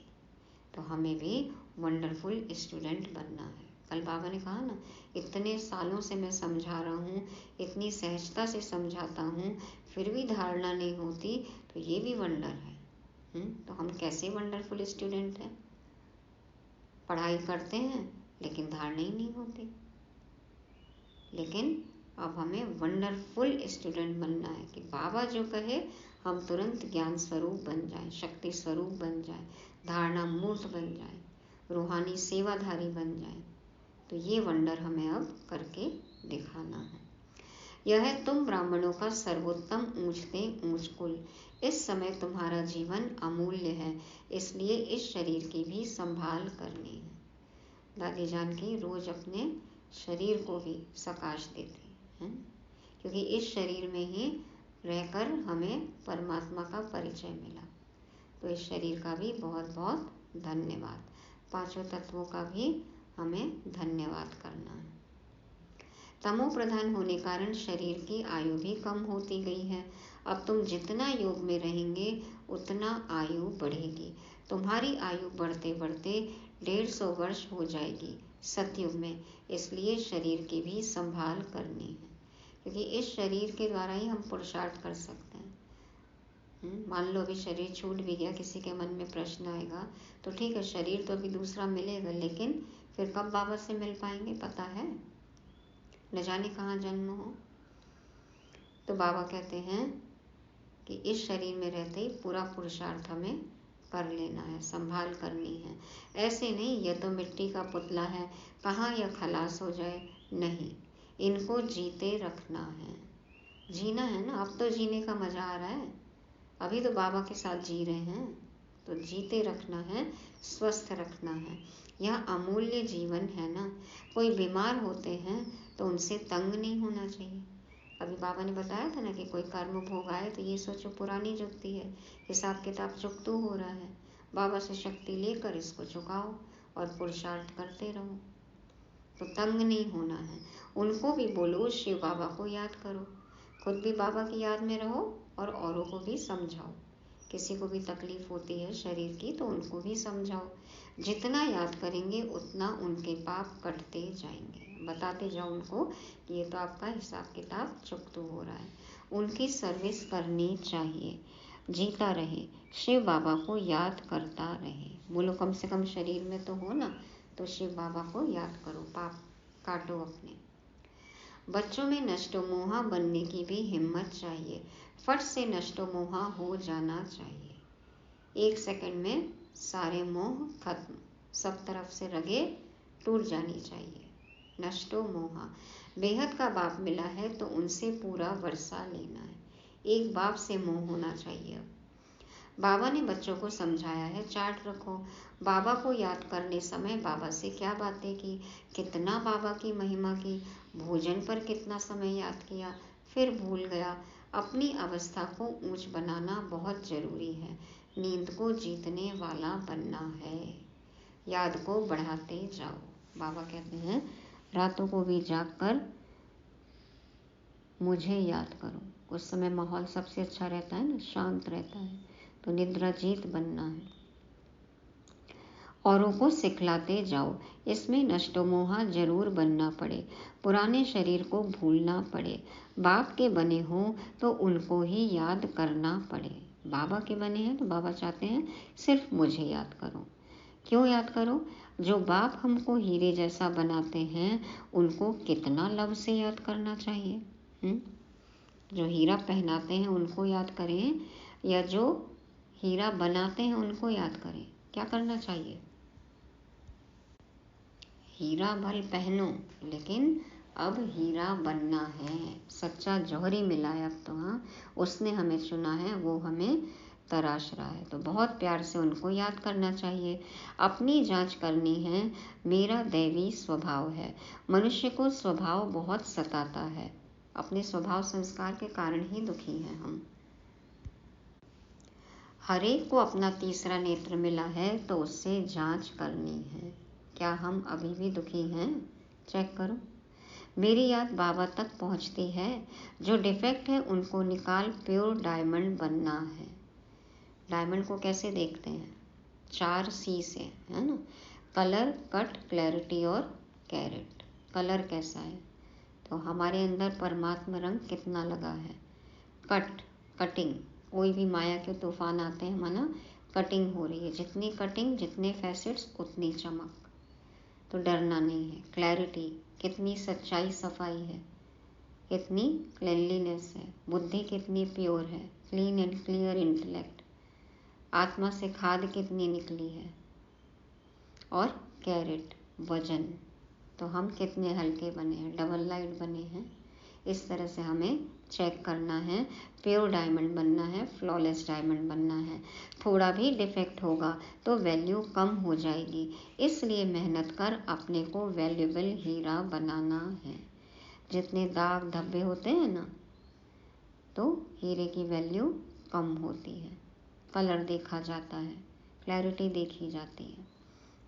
तो हमें भी वंडरफुल स्टूडेंट बनना है। कल बाबा ने कहा ना, इतने सालों से मैं समझा रहा हूँ, इतनी सहजता से समझाता हूँ, फिर भी धारणा नहीं होती, तो ये भी वंडर है। तो हम कैसे वंडरफुल स्टूडेंट हैं? पढ़ाई करते हैं लेकिन धारणा ही नहीं होती। लेकिन अब हमें वंडरफुल स्टूडेंट बनना है कि बाबा जो कहे हम तुरंत ज्ञान स्वरूप बन जाएं, शक्ति स्वरूप बन जाएं, धारणा मूर्त बन जाएं, रूहानी सेवाधारी बन जाएं। तो ये वंडर हमें अब करके दिखाना है। यह है तुम ब्राह्मणों का सर्वोत्तम ऊंचते ऊंच कुल। इस समय तुम्हारा जीवन अमूल्य है, इसलिए इस शरीर की भी संभाल करनी है। दादी जान की रोज अपने शरीर को भी सकाश देती हैं, क्योंकि इस शरीर में ही रहकर हमें परमात्मा का परिचय मिला। तो इस शरीर का भी बहुत बहुत धन्यवाद। 5 तत्वों का भी हमें धन्यवाद करना है। तमो प्रधान होने कारण शरीर की आयु भी कम होती गई है। अब तुम जितना योग में रहेंगे उतना आयु बढ़ेगी। तुम्हारी आयु बढ़ते बढ़ते 150 वर्ष हो जाएगी सतयुग में। इसलिए शरीर की भी संभाल करनी है, क्योंकि इस शरीर के द्वारा ही हम पुरुषार्थ कर सकते हैं। मान लो अभी शरीर छूट भी गया, किसी के मन में प्रश्न आएगा तो ठीक है, शरीर तो अभी दूसरा मिलेगा, लेकिन फिर कब बाबा से मिल पाएंगे पता है? न जाने कहाँ जन्म हो। तो बाबा कहते हैं कि इस शरीर में रहते ही पूरा पुरुषार्थ हमें कर लेना है, संभाल करनी है। ऐसे नहीं यह तो मिट्टी का पुतला है, कहाँ यह खलास हो जाए, नहीं, इनको जीते रखना है। जीना है ना, अब तो जीने का मजा आ रहा है, अभी तो बाबा के साथ जी रहे हैं। तो जीते रखना है, स्वस्थ रखना है। यह अमूल्य जीवन है ना। कोई बीमार होते हैं तो उनसे तंग नहीं होना चाहिए। अभी बाबा ने बताया था ना कि कोई कर्म भोग आए तो ये सोचो पुरानी जुगती है, हिसाब किताब चुकतू हो रहा है, बाबा से शक्ति लेकर इसको चुकाओ और पुरुषार्थ करते रहो। तो तंग नहीं होना है। उनको भी बोलो शिव बाबा को याद करो, खुद भी बाबा की याद में रहो और औरों को भी समझाओ। किसी को भी तकलीफ होती है शरीर की तो उनको भी समझाओ। जितना याद करेंगे उतना उनके पाप कटते जाएंगे। बताते जाओ उनको कि ये तो आपका हिसाब किताब चुकतू हो रहा है। उनकी सर्विस करनी चाहिए, जीता रहे, शिव बाबा को याद करता रहे। बोलो कम से कम शरीर में तो हो ना, तो शिव बाबा को याद करो, पाप काटो अपने। बच्चों में नष्टो मोहा बनने की भी हिम्मत चाहिए, फट से नष्टो मोहा हो जाना चाहिए। 1 सेकंड में सारे मोह खत्म, सब तरफ से रगे टूट जानी चाहिए। नष्टो मोहा, बेहद का बाप मिला है तो उनसे पूरा वर्षा लेना है। एक बाप से मोह होना चाहिए। अब बाबा ने बच्चों को समझाया है, चार्ट रखो, बाबा को याद करने समय बाबा से क्या बातें की, कितना बाबा की महिमा की, भोजन पर कितना समय याद किया, फिर भूल गया। अपनी अवस्था को ऊंच बनाना बहुत जरूरी है, नींद को जीतने वाला बनना है, याद को बढ़ाते जाओ। बाबा कहते हैं रातों को भी जाग कर मुझे याद करो। उस समय माहौल सबसे अच्छा रहता है ना, शांत रहता है, तो निद्रा जीत बनना है। औरों को सिखलाते जाओ, इसमें नष्टो मोहा जरूर बनना पड़े, पुराने शरीर को भूलना पड़े। बाप के बने हो तो उनको ही याद करना पड़े। बाबा के बने हैं तो बाबा चाहते हैं सिर्फ मुझे याद करो। क्यों याद करो? जो बाप हमको हीरे जैसा बनाते हैं उनको कितना लव से याद करना चाहिए। जो हीरा पहनाते हैं उनको याद करें, या जो हीरा बनाते हैं उनको याद करें? क्या करना चाहिए? हीरा भल पहनो, लेकिन अब हीरा बनना है। सच्चा जौहरी मिला है अब तो। हाँ, उसने हमें चुना है, वो हमें तराश रहा है, तो बहुत प्यार से उनको याद करना चाहिए। अपनी जांच करनी है, मेरा दैवी स्वभाव है। मनुष्य को स्वभाव बहुत सताता है, अपने स्वभाव संस्कार के कारण ही दुखी हैं हम। हरेक को अपना तीसरा नेत्र मिला है तो उससे जांच करनी है, क्या हम अभी भी दुखी हैं? चेक करो। मेरी याद बाबा तक पहुंचती है, जो डिफेक्ट है उनको निकाल प्योर डायमंड बनना है। डायमंड को कैसे देखते हैं? 4 C से, है ना? कलर, कट, क्लैरिटी और कैरेट। कलर कैसा है? तो हमारे अंदर परमात्मा रंग कितना लगा है। कट, कटिंग, कोई भी माया के तूफान आते हैं माना कटिंग हो रही है, जितनी कटिंग जितने फैसेट्स उतनी चमक, तो डरना नहीं है। क्लैरिटी, कितनी सच्चाई सफाई है, कितनी क्लीनलीनेस है, बुद्धि कितनी प्योर है, क्लीन एंड क्लियर इंटेलेक्ट, आत्मा से खाद कितनी निकली है। और कैरेट, वजन, तो हम कितने हल्के बने हैं, डबल लाइट बने हैं। इस तरह से हमें चेक करना है, प्योर डायमंड बनना है, फ्लॉलेस डायमंड बनना है। थोड़ा भी डिफेक्ट होगा तो वैल्यू कम हो जाएगी, इसलिए मेहनत कर अपने को वैल्यूएबल हीरा बनाना है। जितने दाग धब्बे होते हैं ना, तो हीरे की वैल्यू कम होती है। कलर देखा जाता है, क्लैरिटी देखी जाती है,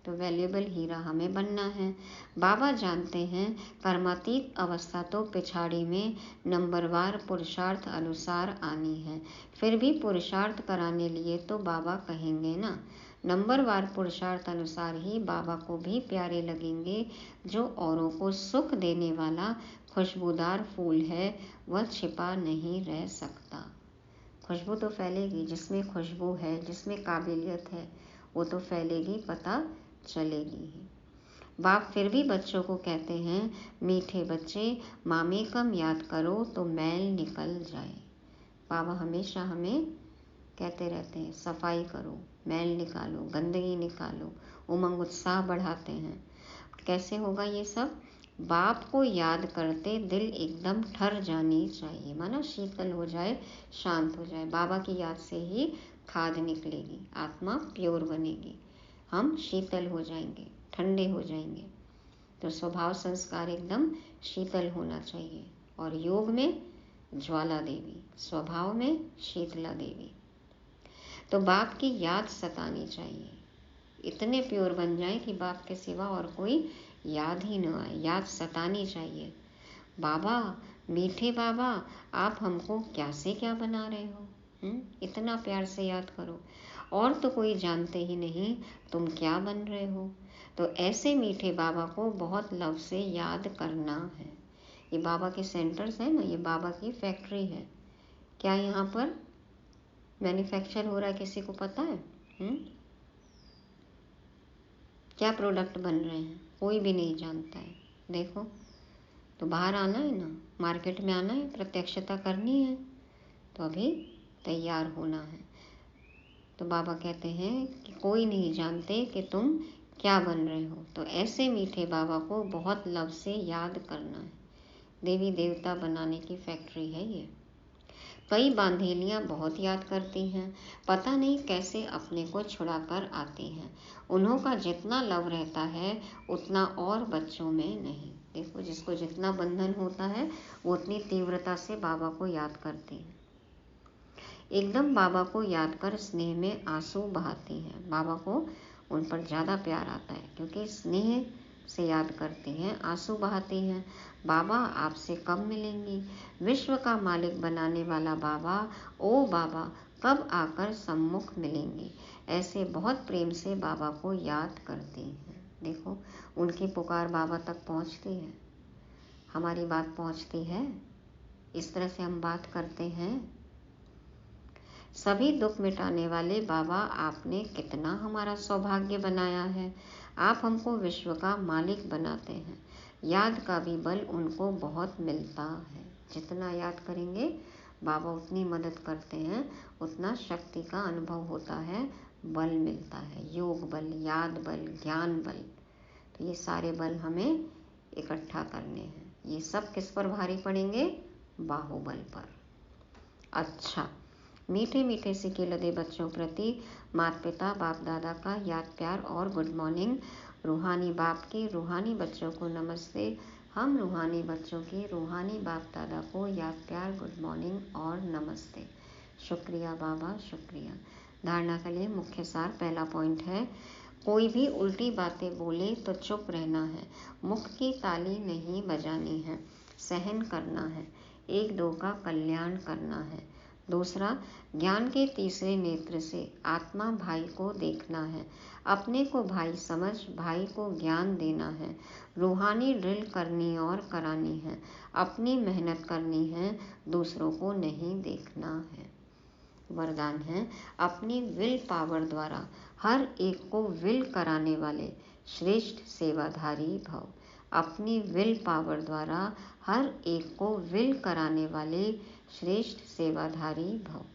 तो वैल्यूएबल हीरा हमें बनना है। बाबा जानते हैं कर्मातीत अवस्था तो पिछाड़ी में नंबरवार पुरुषार्थ अनुसार आनी है, फिर भी पुरुषार्थ कराने लिए तो बाबा कहेंगे ना। नंबरवार पुरुषार्थ अनुसार ही बाबा को भी प्यारे लगेंगे। जो औरों को सुख देने वाला खुशबूदार फूल है वह छिपा नहीं रह सकता। खुशबू तो फैलेगी, जिसमें खुशबू है, जिसमें काबिलियत है, वो तो फैलेगी, पता चलेगी ही। बाप फिर भी बच्चों को कहते हैं, मीठे बच्चे मामेकम याद करो तो मैल निकल जाए। बाबा हमेशा हमें कहते रहते हैं सफाई करो, मैल निकालो, गंदगी निकालो, उमंग उत्साह बढ़ाते हैं। कैसे होगा ये सब? बाप को याद करते दिल एकदम ठर जानी चाहिए, माना शीतल हो जाए, शांत हो जाए। बाबा की याद से ही खाद निकलेगी, आत्मा प्योर बनेगी, हम शीतल हो जाएंगे, ठंडे हो जाएंगे। तो स्वभाव संस्कार एकदम शीतल होना चाहिए। और योग में ज्वाला देवी, स्वभाव में शीतला देवी। तो बाप की याद सतानी चाहिए, इतने प्योर बन जाए कि बाप के सिवा और कोई याद ही न आए। याद सतानी चाहिए, बाबा मीठे बाबा आप हमको क्या से क्या बना रहे हो। इतना प्यार से याद करो, और तो कोई जानते ही नहीं तुम क्या बन रहे हो। तो ऐसे मीठे बाबा को बहुत लव से याद करना है। ये बाबा के सेंटर्स हैं ना, ये बाबा की फैक्ट्री है। क्या यहाँ पर मैन्युफैक्चर हो रहा है, किसी को पता है? क्या प्रोडक्ट बन रहे हैं, कोई भी नहीं जानता है। देखो, तो बाहर आना है ना, मार्केट में आना है, प्रत्यक्षता करनी है, तो अभी तैयार होना है। तो बाबा कहते हैं कि कोई नहीं जानते कि तुम क्या बन रहे हो। तो ऐसे मीठे बाबा को बहुत लव से याद करना है। देवी देवता बनाने की फैक्ट्री है ये। कई बांधेलियाँ बहुत याद करती हैं, पता नहीं कैसे अपने को छुड़ा कर आती हैं। उन्हों का जितना लव रहता है उतना और बच्चों में नहीं। देखो, जिसको जितना बंधन होता है वो उतनी तीव्रता से बाबा को याद करती है। एकदम बाबा को याद कर स्नेह में आंसू बहाती हैं। बाबा को उन पर ज़्यादा प्यार आता है क्योंकि स्नेह से याद करती हैं, आंसू बहाती हैं। बाबा आपसे कब मिलेंगी? विश्व का मालिक बनाने वाला बाबा, ओ बाबा कब आकर सम्मुख मिलेंगी? ऐसे बहुत प्रेम से बाबा को याद करती हैं। देखो, उनकी पुकार बाबा तक पहुंचती है, हमारी बात पहुंचती है। इस तरह से हम बात करते हैं। सभी दुख मिटाने वाले बाबा, आपने कितना हमारा सौभाग्य बनाया है। आप हमको विश्व का मालिक बनाते हैं। याद का भी बल उनको बहुत मिलता है। जितना याद करेंगे बाबा उतनी मदद करते हैं, उतना शक्ति का अनुभव होता है, बल मिलता है। योग बल, याद बल, ज्ञान बल, तो ये सारे बल हमें इकट्ठा करने हैं। ये सब किस पर भारी पड़ेंगे? बाहुबल पर। अच्छा, मीठे मीठे सिके लदे बच्चों प्रति माता पिता बाप दादा का याद प्यार और गुड मॉर्निंग। रूहानी बाप के रूहानी बच्चों को नमस्ते। हम रूहानी बच्चों के रूहानी बाप दादा को याद प्यार, गुड मॉर्निंग और नमस्ते। शुक्रिया बाबा, शुक्रिया। धारणा के लिए मुख्य सार, पहला पॉइंट है, कोई भी उल्टी बातें बोले तो चुप रहना है, मुख की ताली नहीं बजानी है, सहन करना है, एक दो का कल्याण करना है। दूसरा, ज्ञान के तीसरे नेत्र से आत्मा भाई को देखना है, अपने को भाई समझ भाई को ज्ञान देना है, रूहानी ड्रिल करनी और करानी है, अपनी मेहनत करनी है, दूसरों को नहीं देखना है। वरदान है, अपनी विल पावर द्वारा हर एक को विल कराने वाले श्रेष्ठ सेवाधारी भव। अपनी विल पावर द्वारा हर एक को विल कराने वाले श्रेष्ठ सेवाधारी भव।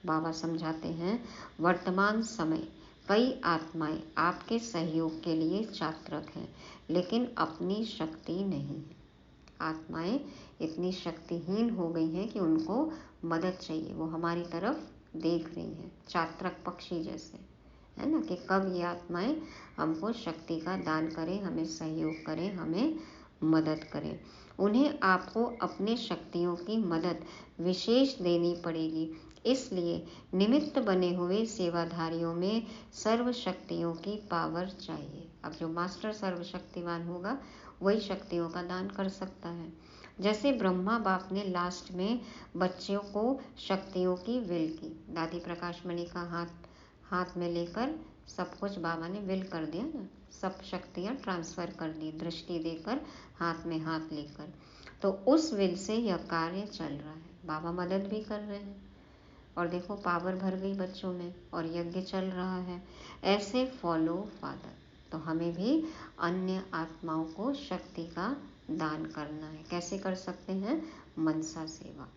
बाबा समझाते हैं, वर्तमान समय कई आत्माएं आपके सहयोग के लिए चातक हैं, लेकिन अपनी शक्ति नहीं है। आत्माएं इतनी शक्तिहीन हो गई हैं कि उनको मदद चाहिए, वो हमारी तरफ देख रही हैं, चातक पक्षी जैसे, है ना, कि कब ये आत्माएं हमको शक्ति का दान करें, हमें सहयोग करें, हमें मदद करें। उन्हें आपको अपने शक्तियों की मदद विशेष देनी पड़ेगी, इसलिए निमित्त बने हुए सेवाधारियों में सर्व शक्तियों की पावर चाहिए। अब जो मास्टर सर्वशक्तिवान होगा वही शक्तियों का दान कर सकता है। जैसे ब्रह्मा बाप ने लास्ट में बच्चों को शक्तियों की विल की, दादी प्रकाश मणि का हाथ में लेकर सब कुछ बाबा ने विल कर दिया ना, सब शक्तियाँ ट्रांसफ़र कर दी, दृष्टि देकर, हाथ में हाथ लेकर। तो उस विल से यह कार्य चल रहा है, बाबा मदद भी कर रहे हैं। और देखो, पावर भर गई बच्चों में और यज्ञ चल रहा है। ऐसे फॉलो फादर। तो हमें भी अन्य आत्माओं को शक्ति का दान करना है। कैसे कर सकते हैं? मनसा सेवा।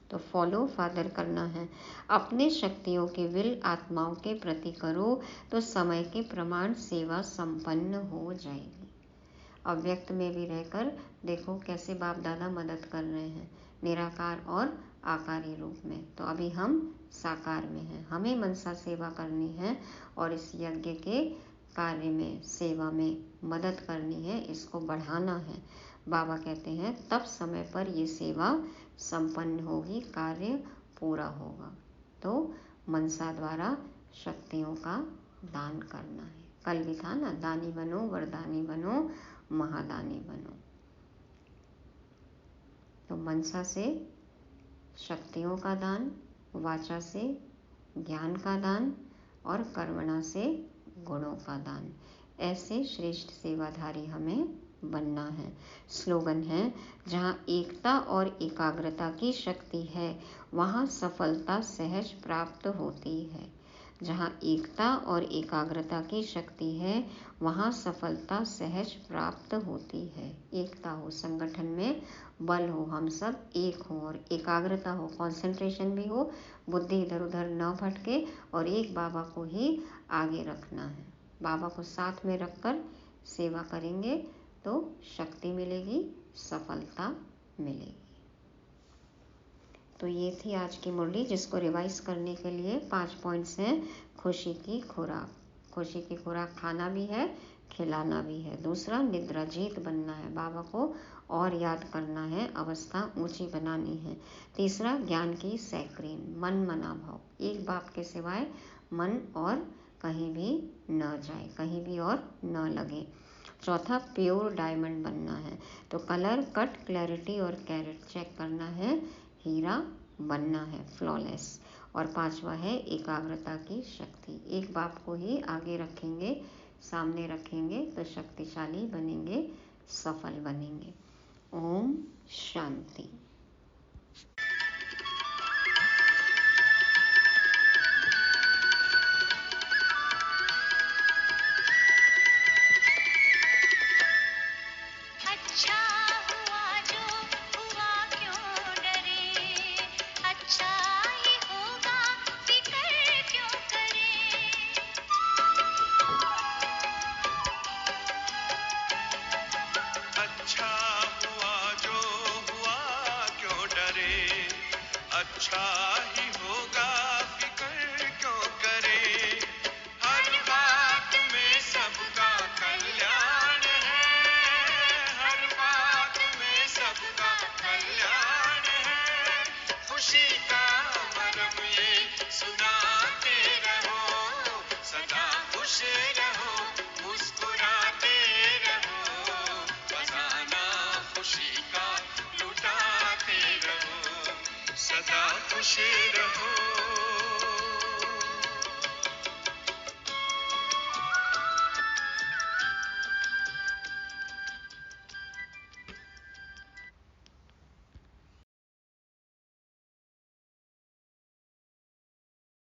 तो फॉलो फादर करना है। अपने शक्तियों की विल आत्माओं के प्रति करो तो समय के प्रमाण सेवा संपन्न हो जाएगी। अव्यक्त में भी रहकर देखो कैसे बाप दादा मदद कर रहे हैं, निराकार और आकारी रूप में। तो अभी हम साकार में हैं, हमें मनसा सेवा करनी है और इस यज्ञ के कार्य में, सेवा में मदद करनी है, इसको बढ़ाना है। बाबा कहते हैं तब समय पर ये सेवा संपन्न होगी, कार्य पूरा होगा। तो मनसा द्वारा शक्तियों का दान करना है। कल भी था ना, दानी बनो, वरदानी बनो, महादानी बनो। तो मनसा से शक्तियों का दान, वाचा से ज्ञान का दान और कर्मणा से गुणों का दान। ऐसे श्रेष्ठ सेवाधारी हमें बनना है। स्लोगन है, जहाँ एकता और एकाग्रता की शक्ति है वहाँ सफलता सहज प्राप्त होती है। जहाँ एकता और एकाग्रता की शक्ति है वहाँ सफलता सहज प्राप्त होती है। एकता हो, संगठन में बल हो, हम सब एक हो, और एकाग्रता हो, कंसंट्रेशन भी हो, बुद्धि इधर उधर न भटके, और एक बाबा को ही आगे रखना है। बाबा को साथ में रखकर सेवा करेंगे तो शक्ति मिलेगी, सफलता मिलेगी। तो ये थी आज की मुरली, जिसको रिवाइज करने के लिए 5 पॉइंट्स हैं। खुशी की खुराक, खुशी की खुराक खाना भी है, खिलाना भी है। दूसरा, निद्रा जीत बनना है, बाबा को और याद करना है, अवस्था ऊंची बनानी है। तीसरा, ज्ञान की सैक्रीन, मन मना भाव, एक बाप के सिवाय मन और कहीं भी न जाए, कहीं भी और न लगे। चौथा, प्योर डायमंड बनना है, तो कलर, कट, क्लैरिटी और कैरेट चेक करना है, हीरा बनना है, फ्लॉलेस। और पांचवा है एकाग्रता की शक्ति, एक बाप को ही आगे रखेंगे, सामने रखेंगे तो शक्तिशाली बनेंगे, सफल बनेंगे। ओम शांति।